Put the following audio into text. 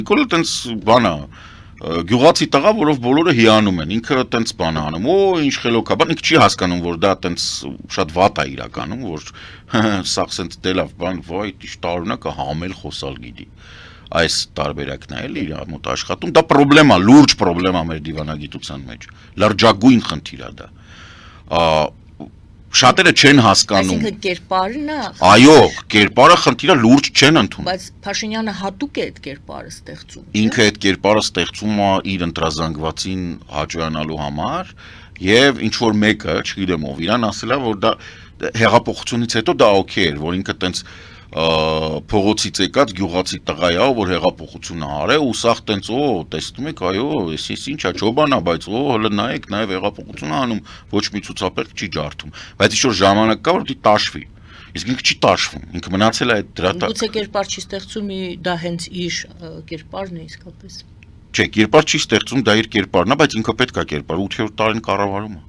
Նիկոլը տենց բան է, գյուղացի տղա, որով բոլորը հիանում են, ինքը տենց բան է անում, ինչ խելոք է, բան ինքը չի հասկանում, որ դա տենց շատ վատ է իրականում, որ սաղ սենց դելավ բան, վայ, ինչ տարօրինակ է, համել խոսալ գիտի։ Այս տարբերակն է էլի իր մոտ աշխատում, դա պրոբլեմ է, լուրջ պրոբլեմ է մեր դիվանագիտության մեջ, լրջագույն խնդիր է դա։ Շատերը չեն հասկանում։ Այսինքն կերպարն է։ Այո, կերպարը խնդիրը լուրջ չեն ընդունում։ Բայց Փաշինյանը հատուկ է այդ կերպարը ստեղծում։ Ինքը այդ կերպարը ստեղծում է իր ընտրազանգվածին հաճոյանալու համար եւ ինչ որ մեկը, չգիտեմ ով, իրան ասել է, որ դա հեղափոխությունից հետո դա օքեյ էր, որ ինքը տենց փողոցից եկած գյուղացի տղա է, որ հեղափոխությունը արե ու սաղ տենց տեսնում եք, այո, էս ինչ է, ջոբան է, բայց հələ նայեք, նաեւ հեղափոխություն է անում, ոչ մի ցուցափեղկ չի ջարդում, բայց ինչ որ ժամանակ կա, որ դի տաշվի։ Իսկ ինքը չի տաշվում, ինքը մնացել է այդ դրա տակ։ Գուցե կերպար չի ստեղծում, դա հենց իր կերպարն է իսկապես։ Չէ, կերպար չի ստեղծում, դա իր կերպարն է, բայց ինքը պետք է կերպար, 8-րդ տարին կառավարում է։